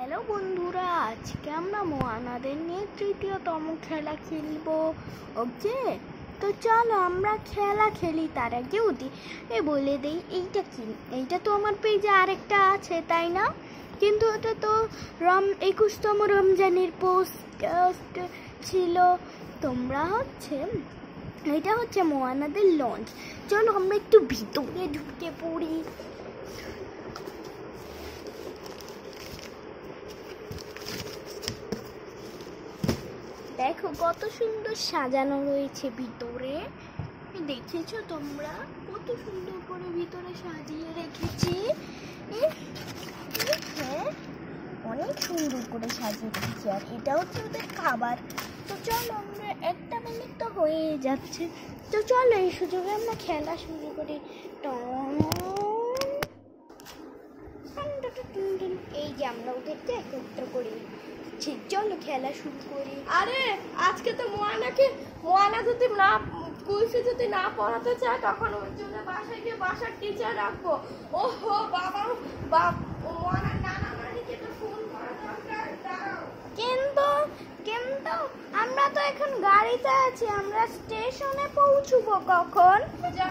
Hello বন্ধুরা, আজকে আমরা মোয়ানাদের নিয়ে তৃতীয়তম খেলা খেলবো। ওকে, তো চলো আমরা খেলা খেলি। তার আগে বলে দেই এইটা কি। এইটা তো আমার পেজে আরেকটা আছে, তাই না? কিন্তু ওটা তো 21তম রমজানের পোস্ট ছিল। তোমরা এটা হচ্ছে মোয়ানাদের লঞ্চ। চলো আমরা একটু ভিতরে ঢুকে পড়ি। দেখো কত সুন্দর সাজানো রয়েছে ভিতরে। দেখেছো তোমরা কত সুন্দর করে ভিতরে সাজিয়ে রেখেছি? হ্যাঁ, অনেক সুন্দর করে সাজিয়ে রেখেছি। আর এটা হচ্ছে ওদের খাবার। তো চলো আমরা 1 মিনিট তো হয়ে যাচ্ছে, তো চলো এই সুযোগে আমরা খেলা শুরু করি। এই যে আমরা ওদেরকে একত্র করি। ঠিক, চলো খেলা শুরু করি। আরে আজকে তো মোয়ানা যদি না পড়াতে চায় তখন ওর জন্য বাসায় গিয়ে বাসার টিচার রাখবো। ওহো বাবা, মোয়ানার নানা নানিকে তো ফোন করা দরকার। দাঁড়াও। কিন্তু আমরা তো এখন গাড়িতে আছি, আমরা স্টেশনে পৌঁছবো কখন?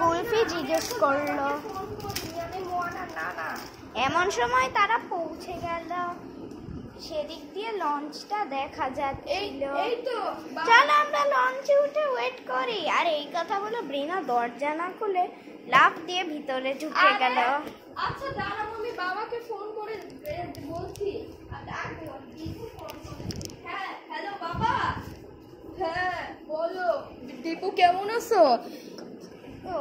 কুলফি জিজ্ঞেস করলো। মোয়ানার নানা এমন সময় তারা পৌঁছে গেল। সেদিক দিয়ে লঞ্চটা দেখা যাচ্ছিল। এই তো চলো আমরা লঞ্চে উঠে ওয়েট করি। আর এই কথা বলে ব্রিনা দরজা না খুলে লাফ দিয়ে ভিতরে ঢুকে গেল। আচ্ছা দাঁড়াও, আমি বাবাকে ফোন করে বলছি। হ্যাঁ, হ্যালো বাবা। হ্যাঁ বলো, দীপু কেমন আছো? ও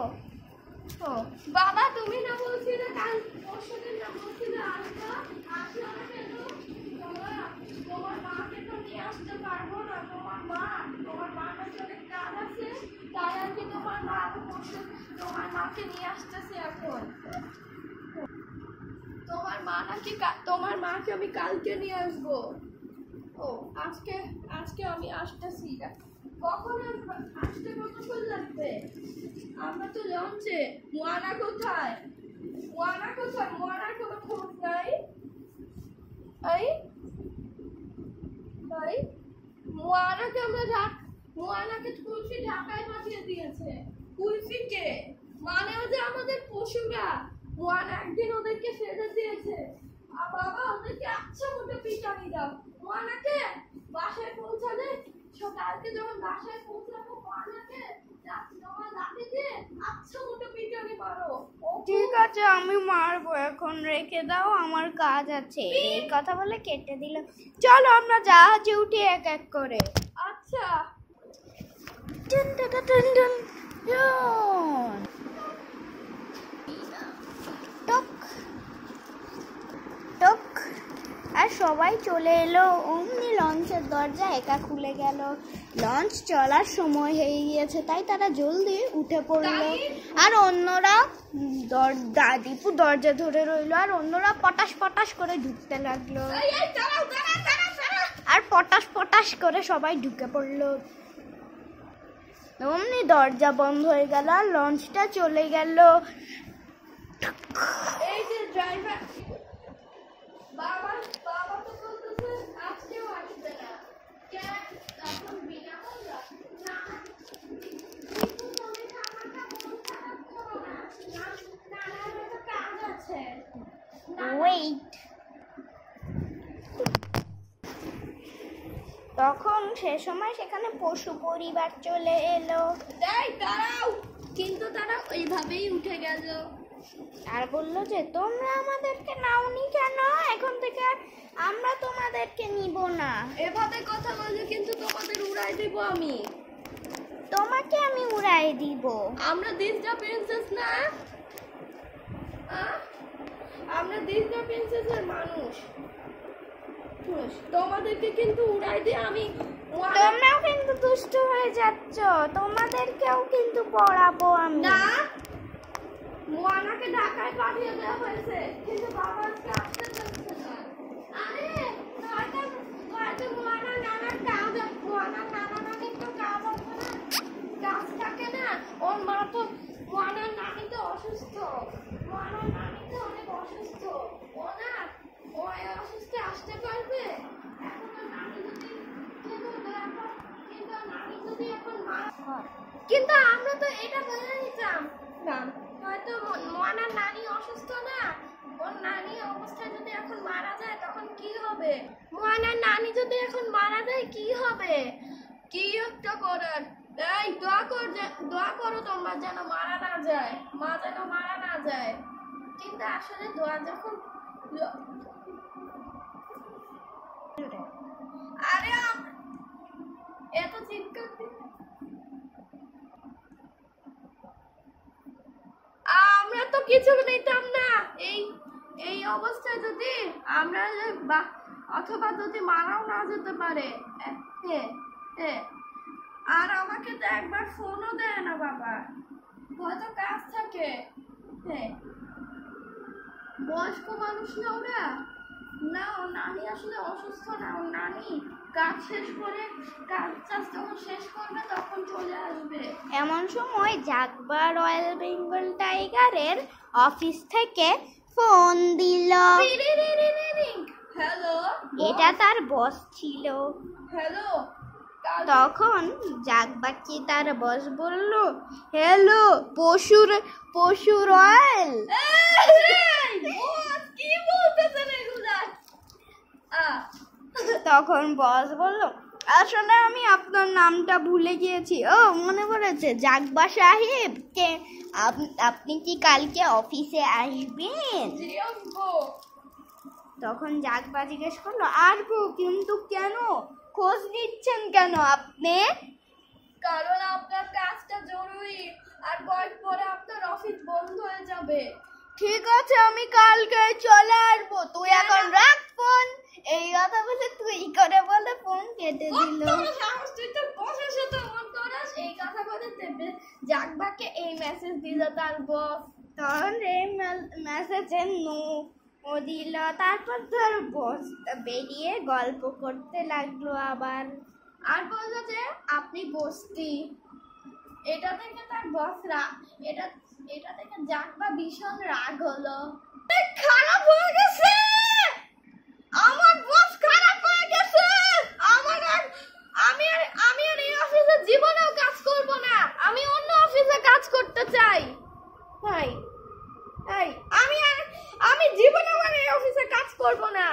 বাবা, তুমি না বলছিলে কাল পরশুদিন না বলছিলে আসবা, আসলো না কেন? তোমার মাকে তো নিয়ে আসতে পারবো না। তোমার মার কাছে অনেক কাজ আছে, তাই আর কি তোমার মাকে নিয়ে আসতেছে এখন। তোমার মাকে আমি কালকে নিয়ে আসবো। ও আজকে আমি আসতেছি। কখন আসতে কতক্ষণ লাগবে? আমরা তো লঞ্চে। মোয়ানা কোথায়? মোয়ানার কোনো খোঁজ নাই। মোয়ানাকে কুলফি ঢাকায় পাঠিয়ে দিয়েছে। কুলফিকে মানে যে আমাদের পশুরা। মোয়ানা একদিন ওদেরকে ফেলে দিয়েছে। বাবা ওদেরকে আচ্ছা মতো পিটানি দাও। মোয়ানাকে বাসায় পৌঁছালে, কালকে যখন বাসায় পৌঁছাবো মোয়ানাকে তোমার লাঠিতে আচ্ছা মতো পিটানি মারো। ঠিক আছে, আমি মারবো। এখন রেখে দাও, আমার কাজ আছে। এই কথা বলে কেটে দিল। চলো আমরা জাহাজে উঠি এক এক করে। আচ্ছা। টুন টুন টুন টুন টুন। টক টক। আর সবাই চলে এলো। অমনি লঞ্চের দরজা একা খুলে গেল। লঞ্চ চলার সময় হয়ে গিয়েছে, তাই তারা জলদি উঠে পড়লো। আর অন্যরা দীপু দরজা ধরে রইলো। আর অন্যরা পটাশ পটাশ করে ঢুকতে লাগলো। আর পটাশ পটাশ করে সবাই ঢুকে পড়লো। অমনি দরজা বন্ধ হয়ে গেল আর লঞ্চটা চলে গেল। এই যে ড্রাইভার বাবা তো বলতেছে আজকেও আসবে না। কেন এখন বিনা বললা? না তুমি খাবারটা মন খারাপ করো না। নানার একটা কাজ আছে। ওয়েট। তখন সে সময় সেখানে পশু পরিবার চলে এলো। দাঁড়াও। কিন্তু তারা ওইভাবেই উঠে গেল আর বললো যে তোমরা আমাদেরকে নাওনি কেন? এখন থেকে আমরা তোমাদেরকে নিব না। এভাবে কথা বললে কিন্তু তোমাদের উড়াই দেব আমি। তোমাকে আমি উড়াই দিব। আমরা দিশা প্রিন্সেস না? আমরা দিশা প্রিন্সেসের মানুষ। তোমাদেরকে কিন্তু উড়াই দিয়ে আমি। তোমরাও কিন্তু দুষ্ট হয়ে যাচ্ছ। তোমাদেরকেও কিন্তু পড়াবো আমি। না, মোয়ানাকে ঢাকায় পাঠিয়ে দেওয়া হয়েছে, কিন্তু বাবা আজকে আসতে চাচ্ছে না। আরে মোয়ানার নানার কাজ। মোয়ানার নানা নানির তো কাজ আছে না, কাজ থাকে না। ওর মা তো মোয়ানার নানি তো অসুস্থ। মোয়ানার নানি তো অনেক অসুস্থ। ও অসুস্থ আসতে পারবে কিন্তু আমরা তো এটা বলে নিতাম হয়তো মোয়ানার নানি অসুস্থ না, ওর নানি অবস্থায় যদি এখন মারা যায় তখন কি হবে? মোয়ানার নানি যদি এখন মারা যায় কি হবে? কি একটা করার, এই দোয়া করো তোমরা যেন মারা না যায়, মা যেন মারা না যায়। কিন্তু আসলে দোয়া যখন আরে এত চিৎকার আমরা তো কিছু নিতাম না। এই অবস্থায় যদি আমরা অথবা যদি মারাও না যেতে পারে। আর আমাকে তো একবার ফোনও দেয় না বাবা, হয়তো কাজ থাকে। বয়স্ক মানুষ না ওরা, না ওর নানি আসলে অসুস্থ না, ওর নানি কাজ শেষ করে কাজ যখন শেষ করবে তখন চলে আসবে। এমন সময় জাগবা রয়্যাল বেঙ্গল টাইগারের অফিস থেকে ফোন দিল। হ্যালো, এটা তার বস ছিল। হ্যালো। তখন জাগবাকে তার বস বলল, হ্যালো পশু রয়্যাল। কি বলতেছেন এগুলা? তখন বস বলল, আসলে আমি আপনার নামটা ভুলে গিয়েছি। ও মনে পড়েছে, জাগবা সাহেব কে আপনি কি কালকে অফিসে আসবেন? তখন জাগবা জিজ্ঞেস করলো, আসবো, কিন্তু কেন? খোঁজ নিচ্ছেন কেন আপনি? কারণ আপনার কাজটা জরুরি, আর কয়েক পরে আপনার অফিস বন্ধ হয়ে যাবে। ঠিক আছে, আমি কালকে চলে আসবো, তুই এখন রাখ ফোন। এই কথা বলে তুই করে বলে ফোন কেটে দিল। এই কথা বলে জাগবাকে এই মেসেজ দিল তার বস। তখন এই মেসেজে নো দিল। তারপর তোর বস বেরিয়ে গল্প করতে লাগলো আবার, আর বললো যে আপনি বস্তি। এটা থেকে তার বস এটা থেকে জাগবা ভীষণ রাগ হলো। খারাপ হয়ে গেছে, আমার বস খারাপ হয়ে গেছে। আমি আর এই অফিসে জীবনেও কাজ করব না, আমি অন্য অফিসে কাজ করতে চাই। ভাই আমি জীবনেও আর এই অফিসে কাজ করব না।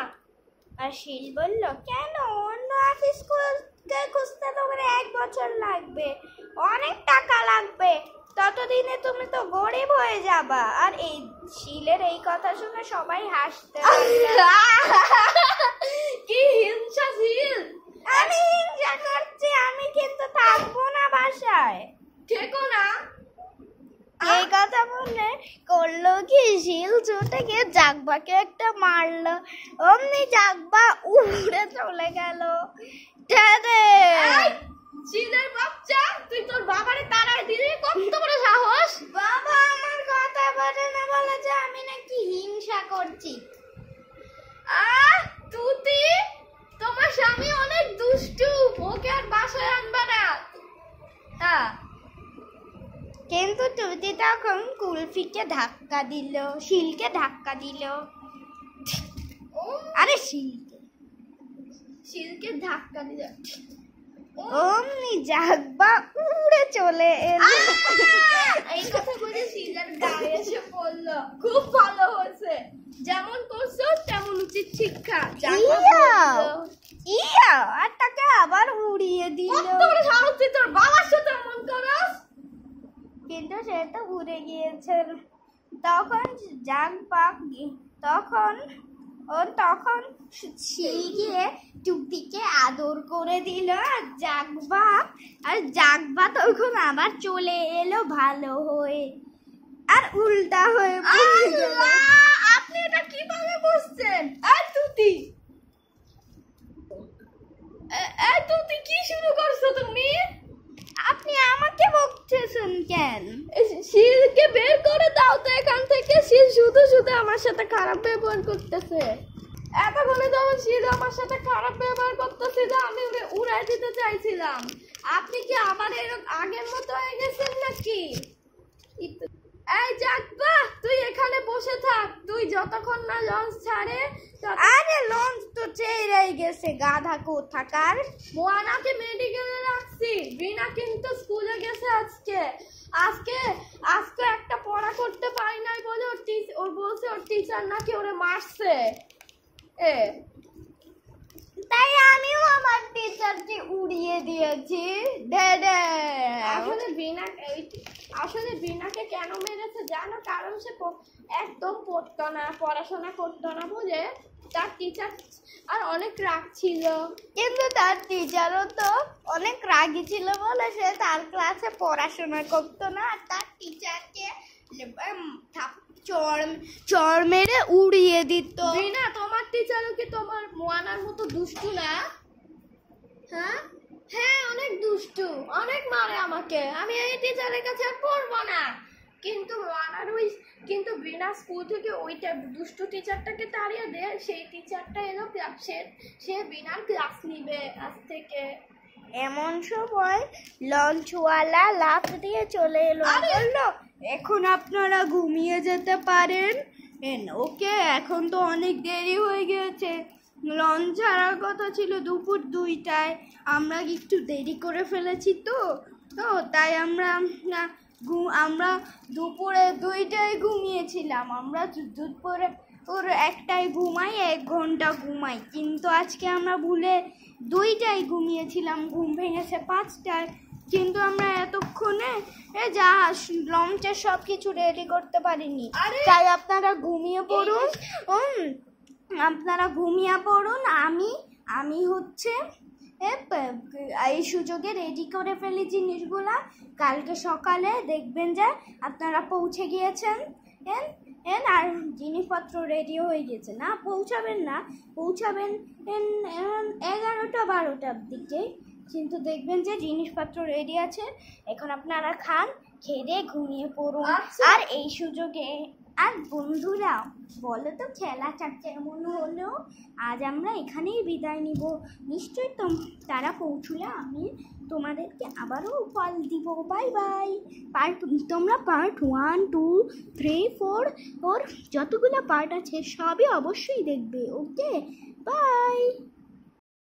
আর শিল বলল, কেন? অন্য অফিস খুঁজতে তোমার 1 বছর লাগবে, অনেক টাকা লাগবে, ততদিনে তুমি তো গরিব হয়ে যাবা। আর এই শিলের এই কথা শুনে সবাই হাসতে লাগলো। কি হিংসা শিল! আমি হিংসা করছি, আমি কিন্তু থাকবো না বাসায়। থেকো না। এই কথা বলে করলো কি, শিল ছুটে গিয়ে জাগবাকে একটা মারলো। অমনি জাগবা উড়ে চলে গেল। শিলের বাচ্চা, তুই তোর বাবারে তাড়ায় দিলি, কত বড় সাহস! বাবা আমার কথা বলে না, বলে যে আমি নাকি হিংসা করছি। তুতি, তোমার স্বামী অনেক দুষ্টু, ওকে আর বাসায় আনবা না। কিন্তু তুতি তখন কুলফিকে ধাক্কা দিল, শিলকে ধাক্কা দিল। আরে শিলকে ধাক্কা দিল। অমনি জাগবা উড়ে চলে এলো। এই কথা বলে শিলার গায়ে এসে পড়লো। খুব ভালো হয়েছে, যেমন করছো তেমন উচিত শিক্ষা। আর তাকে আবার উড়িয়ে দিল। তোর বাবার সাথে এমন করস? কিন্তু সে তো উড়ে গিয়েছে। তখন জাগবা তখন শিল গিয়ে টুপিকে আদর করে দিল। আর জাগবা তখন আবার চলে এলো ভালো হয়ে, আর উল্টা হয়ে পড়ে গেল। আপনি এটা কিভাবে বুঝছেন? তুতি কি শুরু করছো তুমি? আপনি আমাকে বকছেন কেন? শিলকে বের করে দাও তো এখান থেকে। শিল শুধু আমার সাথে খারাপ ব্যবহার করতেছে। এতক্ষণে যখন শিল আমার সাথে খারাপ ব্যবহার করতেছিল, আমি উড়াই দিতে চাইছিলাম। আপনি কি আবার এরকম আগের মতো হয়ে গেছেন নাকি? এই জাগবা, তুই এখানে বসে থাক। তুই যতক্ষণ না লঞ্চ ছাড়ে আরে লঞ্চ তো চেয়েই গেছে গাধা কোথাকার। মোয়ানাকে মেডিকেলে রাখছি, বিনা কিন্তু স্কুলে গেছে আজকে। আজকে আজকে একটা পড়া করতে পারি নাই বলে ওর বলছে ওর টিচার নাকি ওরে মারছে। তাই আমিও আমার টিচারকে উড়িয়ে দিয়েছি। আসলে বিনাকে কেন মেরেছে জানো? কারণ সে একদম পড়তো না, পড়াশোনা করতো না বলে তার টিচার আর অনেক রাগ ছিল। কিন্তু তার টিচারও তো অনেক রাগী ছিল বলে সে তার ক্লাসে পড়াশোনা করতো না, আর তার টিচারকে চড় মেরে উড়িয়ে দিত। বিনা, তোমার টিচারও কি তোমার মোয়ানার মতো দুষ্টু না? হ্যাঁ হ্যাঁ, অনেক দুষ্টু, অনেক মারে আমাকে। আমি এই টিচারের কাছে আর পড়বো না। কিন্তু বিনা স্কুল থেকে ওইটা দুষ্টু টিচারটাকে তাড়িয়ে দে, সেই টিচারটা এলো ক্লাসের, সে বিনার ক্লাস নিবে আজ থেকে। এমন সময় লঞ্চওয়ালা লাফ দিয়ে চলে এলো, বললো এখন আপনারা ঘুমিয়ে যেতে পারেন। ওকে, এখন তো অনেক দেরি হয়ে গেছে, লঞ্চ ছাড়ার কথা ছিল দুপুর 2টায়, আমরা একটু দেরি করে ফেলেছি তো তাই আমরা দুপুরে 2টায় ঘুমিয়েছিলাম। আমরা দুপুরে 1টায় ঘুমাই, 1 ঘন্টা ঘুমাই, কিন্তু আজকে আমরা ভুলে 2টায় ঘুমিয়েছিলাম, ঘুম ভেঙেছে 5টায়। কিন্তু আমরা এতক্ষণে জাহাজ লঞ্চের সব কিছু রেডি করতে পারিনি। তাই আপনারা ঘুমিয়ে পড়ুন, আমি হচ্ছে এই সুযোগে রেডি করে ফেলি জিনিসগুলা। কালকে সকালে দেখবেন যে আপনারা পৌঁছে গিয়েছেন আর জিনিসপত্র রেডি হয়ে গেছে। না পৌঁছাবেন 11টা 12টার দিকে, কিন্তু দেখবেন যে জিনিসপত্র রেডি আছে। এখন আপনারা খান, খেয়ে ঘুমিয়ে পড়ুন। আর এই সুযোগে আর বন্ধুরা বলো তো খেলাটা কেমন হলো? আজ আমরা এখানেই বিদায় নিব। নিশ্চয়ই তারা পৌঁছলে আমি তোমাদেরকে আবারও কল দিব। Bye bye. তোমরা পার্ট 1, 2, 3, 4 যতগুলো পার্ট আছে সবই অবশ্যই দেখবে। ওকে, বাই।